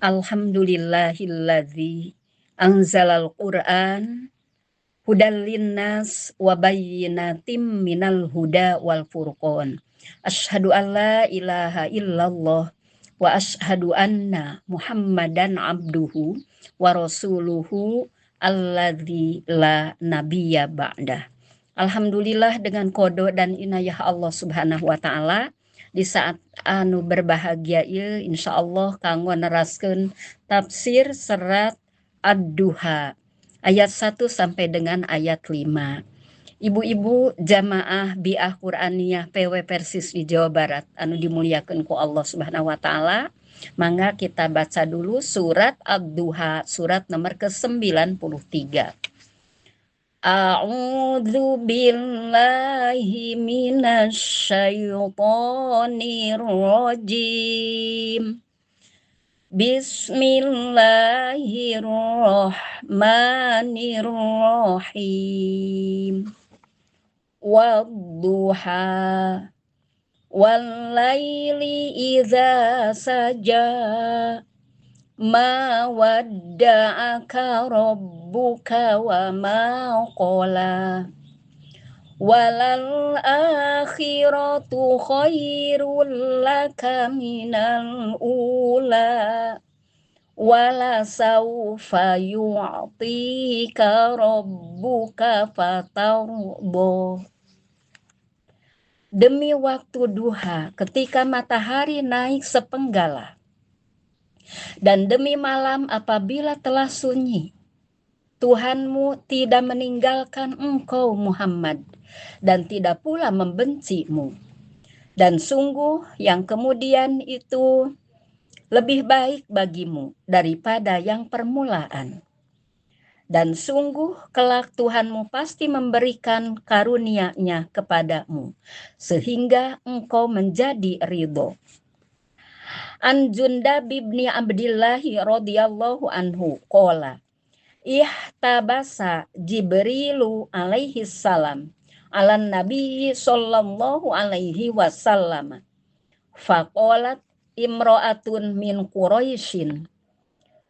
Alhamdulillahilladzi anzalal Qur'an hudal linnas wa bayyinatim minal huda wal furqan. Asyhadu an la ilaha illallah wa asyhadu anna Muhammadan abduhu wa rasuluhu alladzi la nabiyya ba'dah. Alhamdulillah dengan kodo dan inayah Allah Subhanahu wa taala di saat anu berbahagia ieu insyaallah kanggo neraskeun tafsir serat Ad-Duha ayat 1 sampai dengan ayat 5. Ibu-ibu jamaah bi'ah Qur'aniyah PW Persis di Jawa Barat anu dimuliakeun ku Allah Subhanahu wa taala, mangga kita baca dulu surat Ad-Duha, surat nomor ke-93. A'udzu billahi minasyaitonir rajim. Bismillahirrahmanirrahim. Wadduha wallaili idza saja ma wadda'aka rabbuka wa ma qala walal akhiratu khairul laka minal ula wala saufa yu'tika rabbuka fatardo. Demi waktu duha ketika matahari naik sepenggalah, dan demi malam apabila telah sunyi, Tuhanmu tidak meninggalkan engkau Muhammad dan tidak pula membencimu. Dan sungguh yang kemudian itu lebih baik bagimu daripada yang permulaan. Dan sungguh kelak Tuhanmu pasti memberikan karunia-Nya kepadamu sehingga engkau menjadi ridho. An Jundab bin Abdillah radhiyallahu anhu qala ihtabasa Jibrilu alaihi salam alan nabi sallallahu alaihi wasallam faqalat imra'atun min Quraisyin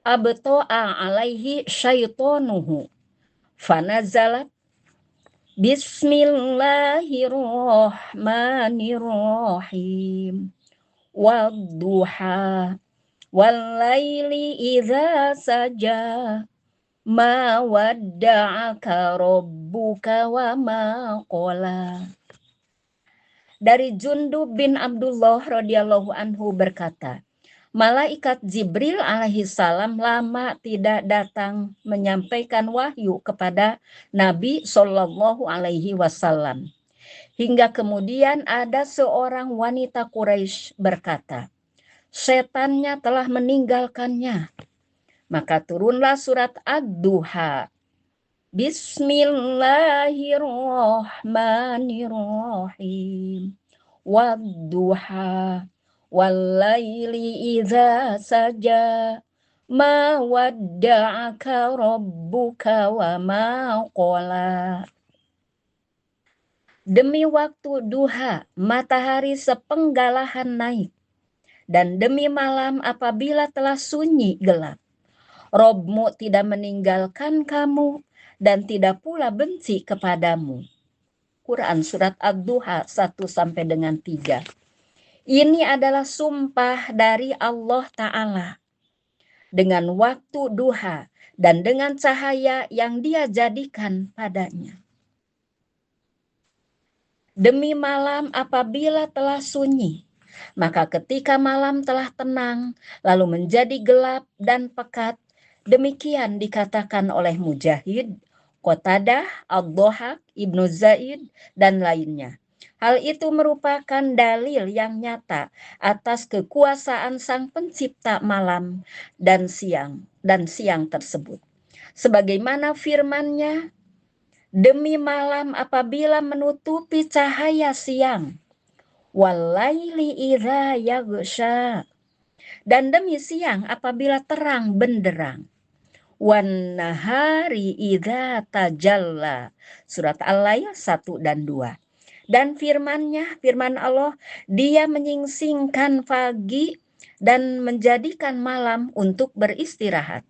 abta'a alaihi syaitonuhu fanazalat bismillahirrahmanirrahim wadduha wallaili idza saja ma wadda'aka rabbuka wa ma qala. Dari Jundub bin Abdullah radhiyallahu anhu berkata, malaikat Jibril alaihi salam lama tidak datang menyampaikan wahyu kepada Nabi sallallahu alaihi wasallam. Hingga kemudian ada seorang wanita Quraisy berkata, setannya telah meninggalkannya. Maka turunlah surat Ad-Duha. Bismillahirrahmanirrahim. Wadduha wallaili idza saja ma wadda'aka rabbuka wa ma qala. Demi waktu duha, matahari sepenggalahan naik, dan demi malam apabila telah sunyi gelap, Robmu tidak meninggalkan kamu dan tidak pula benci kepadamu. Quran surat Ad-Duha 1 sampai dengan 3. Ini adalah sumpah dari Allah Ta'ala dengan waktu duha dan dengan cahaya yang Dia jadikan padanya. Demi malam apabila telah sunyi, maka ketika malam telah tenang lalu menjadi gelap dan pekat, demikian dikatakan oleh Mujahid, Qatadah, Ad-Dhahak, Ibnu Zaid, dan lainnya. Hal itu merupakan dalil yang nyata atas kekuasaan Sang Pencipta malam dan siang tersebut. Sebagaimana firman-Nya, demi malam apabila menutupi cahaya siang, wallaili idza yaghsha, dan demi siang apabila terang benderang, wan nahari idza tajalla, surat Al-Lail 1 dan 2. Dan firman Allah, Dia menyingsingkan pagi dan menjadikan malam untuk beristirahat,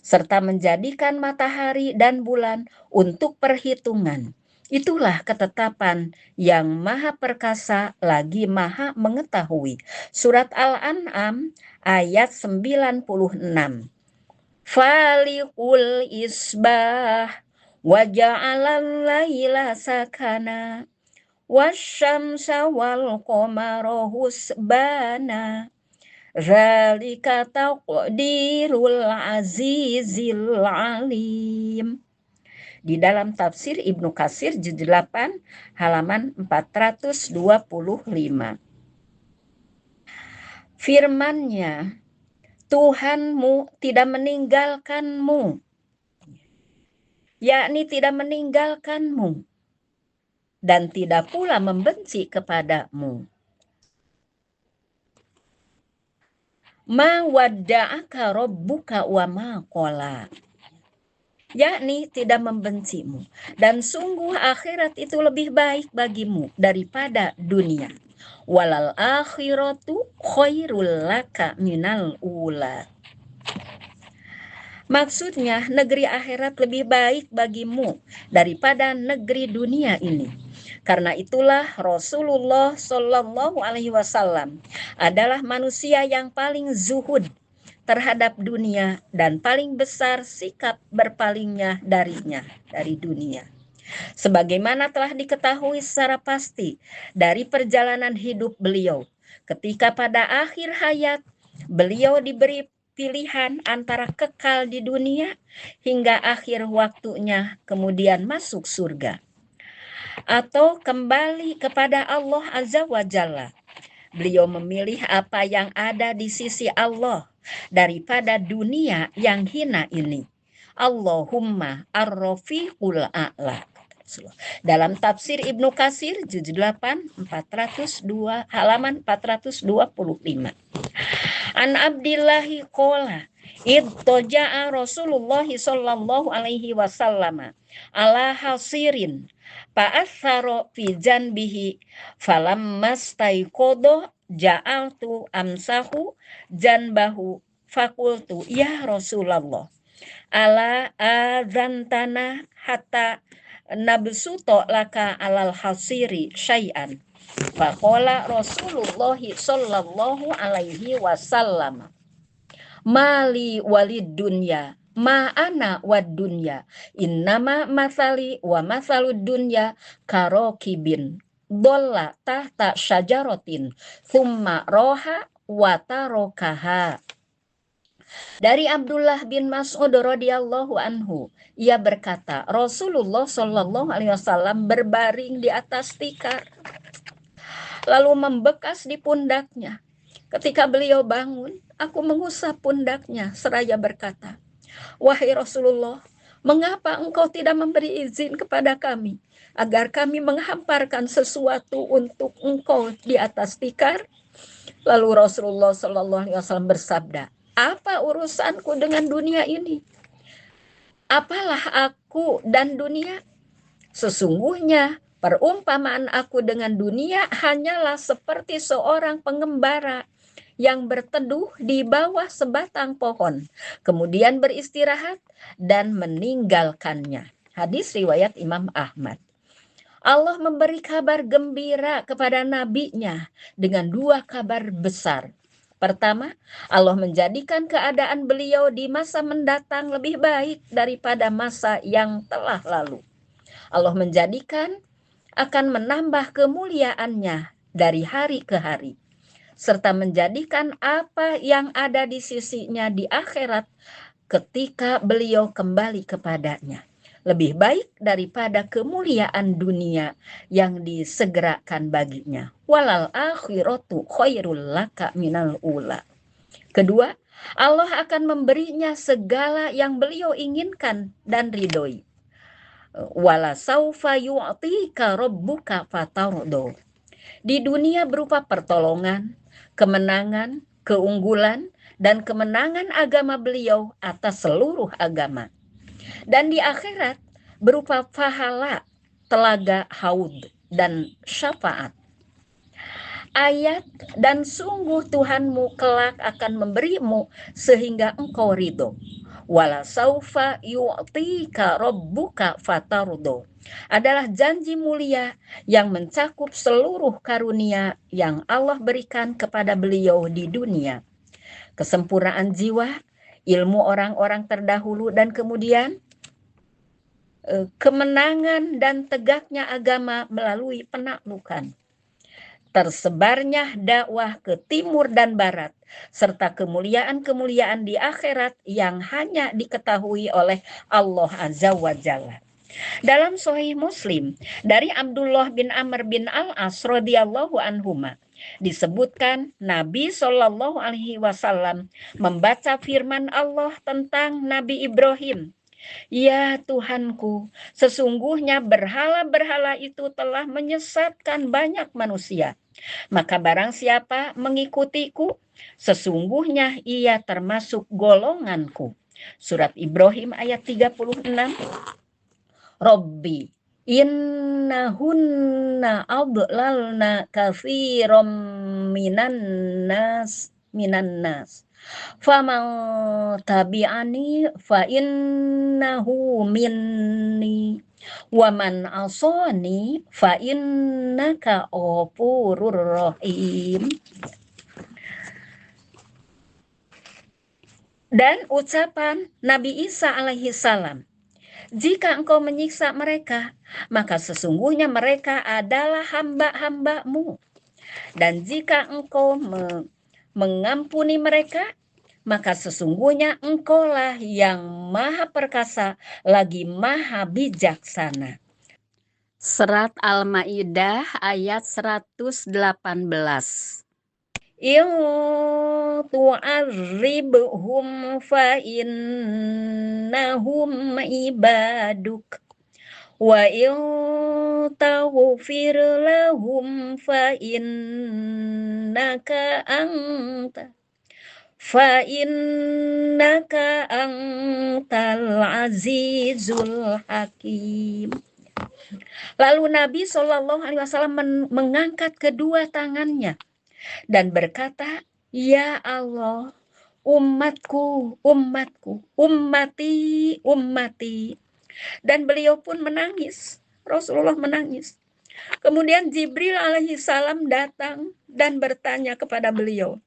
serta menjadikan matahari dan bulan untuk perhitungan. Itulah ketetapan yang maha perkasa lagi maha mengetahui. Surat Al-An'am ayat 96. Falikul isbah wa ja'alal laila sakana wasyamsa wal qamara husbana zalika taqdirul azizil alim. Di dalam tafsir Ibnu Katsir juz 8 halaman 425. Firman-Nya, Tuhanmu tidak meninggalkanmu, yakni tidak meninggalkanmu dan tidak pula membenci kepadamu. Ma wadda'aka rabbuka wa ma qala, yakni tidak membencimu, dan sungguh akhirat itu lebih baik bagimu daripada dunia. Walal akhiratu khairul laka minal ula. Maksudnya negeri akhirat lebih baik bagimu daripada negeri dunia ini. Karena itulah Rasulullah Shallallahu Alaihi Wasallam adalah manusia yang paling zuhud terhadap dunia dan paling besar sikap berpalingnya dari dunia. Sebagaimana telah diketahui secara pasti dari perjalanan hidup beliau, ketika pada akhir hayat beliau diberi pilihan antara kekal di dunia hingga akhir waktunya kemudian masuk surga, atau kembali kepada Allah Azza wa Jalla. Beliau memilih apa yang ada di sisi Allah daripada dunia yang hina ini. Allahumma ar-rafiqul a'la. Dalam tafsir Ibnu Katsir juz 8 402 halaman 425. An Abdillahi qala idtoja'a Rasulullah sallallahu alaihi wasallam ala hasirin fa'atharo fi janbihi falammastaiqadha ja'altu amsahu janbahu fakultu ya Rasulullah ala adzantana hatta nabsuto laka alal hasiri syai'an. Faqala Rasulullah sallallahu alaihi wasallam mali walid dunya ma ana wad dunya innama masali wa masalud dunya karokibin dolla tahta syajaratin thumma roha wa tarokaha. Dari Abdullah bin Mas'ud radhiyallahu anhu, ia berkata, Rasulullah shallallahu alaihi wasallam berbaring di atas tikar, lalu membekas di pundaknya. Ketika beliau bangun, aku mengusap pundaknya seraya berkata, wahai Rasulullah, mengapa engkau tidak memberi izin kepada kami agar kami menghamparkan sesuatu untuk engkau di atas tikar? Lalu Rasulullah shallallahu alaihi wasallam bersabda, apa urusanku dengan dunia ini? Apalah aku dan dunia? Sesungguhnya perumpamaan aku dengan dunia hanyalah seperti seorang pengembara yang berteduh di bawah sebatang pohon, kemudian beristirahat dan meninggalkannya. Hadis riwayat Imam Ahmad. Allah memberi kabar gembira kepada nabinya dengan dua kabar besar. Pertama, Allah menjadikan keadaan beliau di masa mendatang lebih baik daripada masa yang telah lalu. Allah menjadikan akan menambah kemuliaannya dari hari ke hari, serta menjadikan apa yang ada di sisinya di akhirat ketika beliau kembali kepadanya lebih baik daripada kemuliaan dunia yang disegerakan baginya. Walal akhiratu khairul laka minal ula. Kedua, Allah akan memberinya segala yang beliau inginkan dan ridhoi. Wala saufa yu'tika rabbuka fatardo. Di dunia berupa pertolongan, kemenangan, keunggulan, dan kemenangan agama beliau atas seluruh agama. Dan di akhirat berupa pahala, telaga haud, dan syafaat. ayat, dan sungguh Tuhanmu kelak akan memberimu sehingga engkau ridho. Wala saufa yu'tika rabbuka fatardo adalah janji mulia yang mencakup seluruh karunia yang Allah berikan kepada beliau di dunia. Kesempurnaan jiwa, ilmu orang-orang terdahulu, dan kemudian kemenangan dan tegaknya agama melalui penaklukan. Tersebarnya dakwah ke timur dan barat, serta kemuliaan-kemuliaan di akhirat yang hanya diketahui oleh Allah Azza wa Jalla. Dalam Sahih Muslim dari Abdullah bin Amr bin Al-As radhiyallahu anhuma disebutkan Nabi Shallallahu alaihi wasallam membaca firman Allah tentang Nabi Ibrahim. Ya Tuhanku, sesungguhnya berhala-berhala itu telah menyesatkan banyak manusia. Maka barang siapa mengikutiku, sesungguhnya ia termasuk golonganku. Surat Ibrahim ayat 36. Robbi innahunna adlalna katsiran minan nas faman tabi'ani fa innahu minni wa man asani fa innaka ghafurur rahim. Dan ucapan Nabi Isa alaihi salam, jika engkau menyiksa mereka, maka sesungguhnya mereka adalah hamba-hambamu. Dan jika engkau mengampuni mereka, maka sesungguhnya engkaulah yang maha perkasa lagi maha bijaksana. Surat Al-Maidah ayat 118. In tu'adzibhum fa innahum ibaduk wa in taghfir lahum fa innaka antal azizul hakim. Lalu Nabi SAW mengangkat kedua tangannya dan berkata, ya Allah, umatku, ummati. Dan beliau pun menangis. Rasulullah menangis. Kemudian Jibril alaihi salam datang dan bertanya kepada beliau.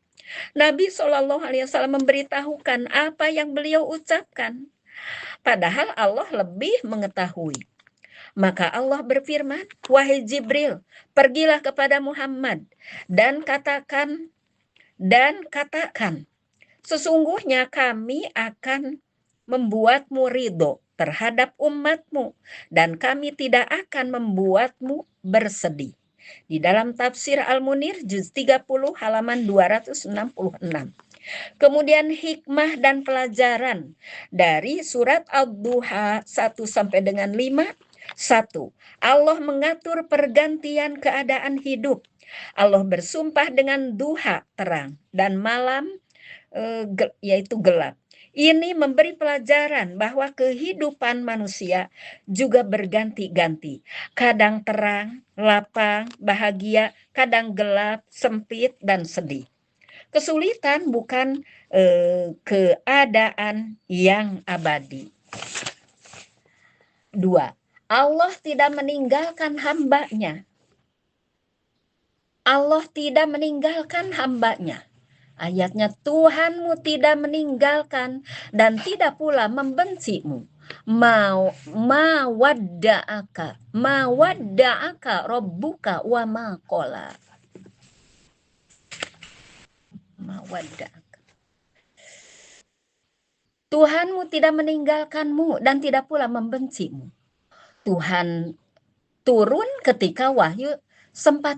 Nabi SAW memberitahukan apa yang beliau ucapkan. Padahal Allah lebih mengetahui. Maka Allah berfirman, wahai Jibril, pergilah kepada Muhammad dan katakan, sesungguhnya kami akan membuatmu ridho terhadap umatmu dan kami tidak akan membuatmu bersedih. Di dalam tafsir Al-Munir juz 30 halaman 266. Kemudian hikmah dan pelajaran dari surat Ad-Duha 1 sampai dengan 5. 1. Allah mengatur pergantian keadaan hidup. Allah bersumpah dengan duha terang dan malam yaitu gelap. Ini memberi pelajaran bahwa kehidupan manusia juga berganti-ganti. Kadang terang, lapang, bahagia, kadang gelap, sempit, dan sedih. Kesulitan bukan keadaan yang abadi. 2. Allah tidak meninggalkan hambanya. Allah tidak meninggalkan hambanya. Ayatnya, Tuhanmu tidak meninggalkan dan tidak pula membencimu. Mawadda'aka rabbuka wa ma qala. Mawadda'aka. Tuhanmu tidak meninggalkanmu dan tidak pula membencimu. Tuhan turun ketika wahyu sempat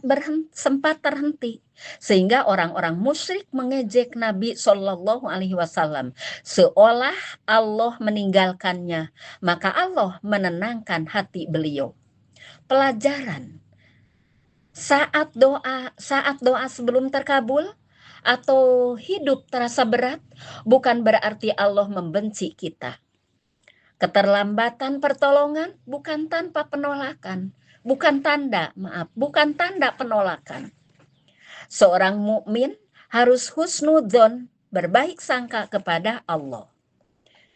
terhenti, sehingga orang-orang musyrik mengejek Nabi Shallallahu Alaihi Wasallam seolah Allah meninggalkannya. Maka Allah menenangkan hati beliau. Pelajaran, saat doa sebelum terkabul atau hidup terasa berat, bukan berarti Allah membenci kita. Keterlambatan pertolongan bukan tanpa penolakan, bukan tanda penolakan. Seorang mukmin harus husnudzon, berbaik sangka kepada Allah.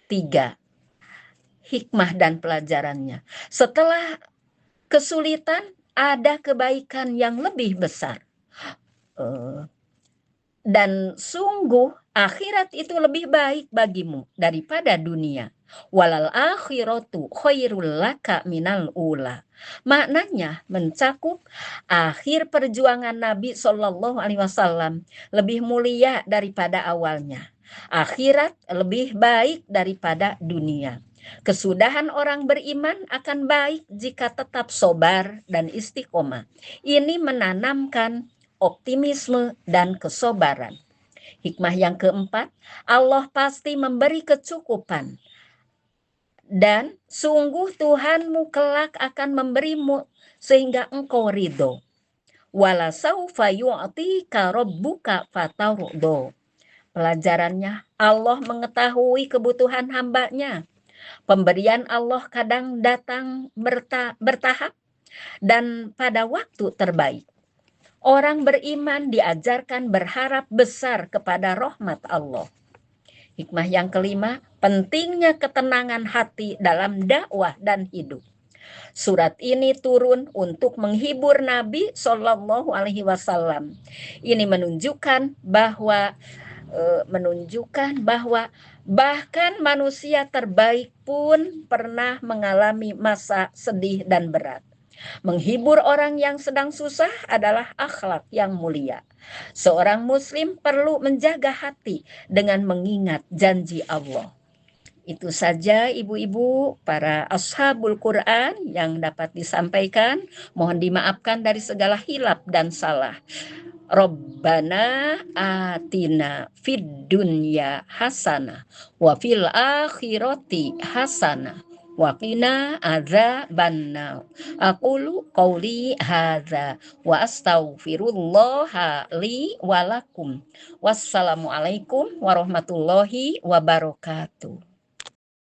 3. Hikmah dan pelajarannya. Setelah kesulitan, ada kebaikan yang lebih besar. Dan sungguh akhirat itu lebih baik bagimu daripada dunia. Walal akhiratu khairul laka minal ula. Maknanya mencakup akhir perjuangan Nabi Shallallahu Alaihi Wasallam lebih mulia daripada awalnya. Akhirat lebih baik daripada dunia. Kesudahan orang beriman akan baik jika tetap sobar dan istiqomah. Ini menanamkan optimisme dan kesabaran. Hikmah yang keempat, Allah pasti memberi kecukupan. Dan sungguh Tuhanmu kelak akan memberimu sehingga engkau ridho. Wala saufa yu'tika rabbuka fatardo. Pelajarannya, Allah mengetahui kebutuhan hambanya. Pemberian Allah kadang datang bertahap dan pada waktu terbaik. Orang beriman diajarkan berharap besar kepada rahmat Allah. Hikmah yang kelima, pentingnya ketenangan hati dalam dakwah dan hidup. Surat ini turun untuk menghibur Nabi Shallallahu Alaihi Wasallam. Ini menunjukkan bahwa bahkan manusia terbaik pun pernah mengalami masa sedih dan berat. Menghibur orang yang sedang susah adalah akhlak yang mulia. Seorang muslim perlu menjaga hati dengan mengingat janji Allah. Itu saja ibu-ibu para ashabul Quran yang dapat disampaikan. Mohon dimaafkan dari segala hilaf dan salah. Rabbana atina fid dunya hasanah wa fil akhirati hasanah wa qina adzabannar. Aqulu qauli hadza wa astaghfirullaha li wa lakum. Wassalamualaikum warahmatullahi wabarakatuh.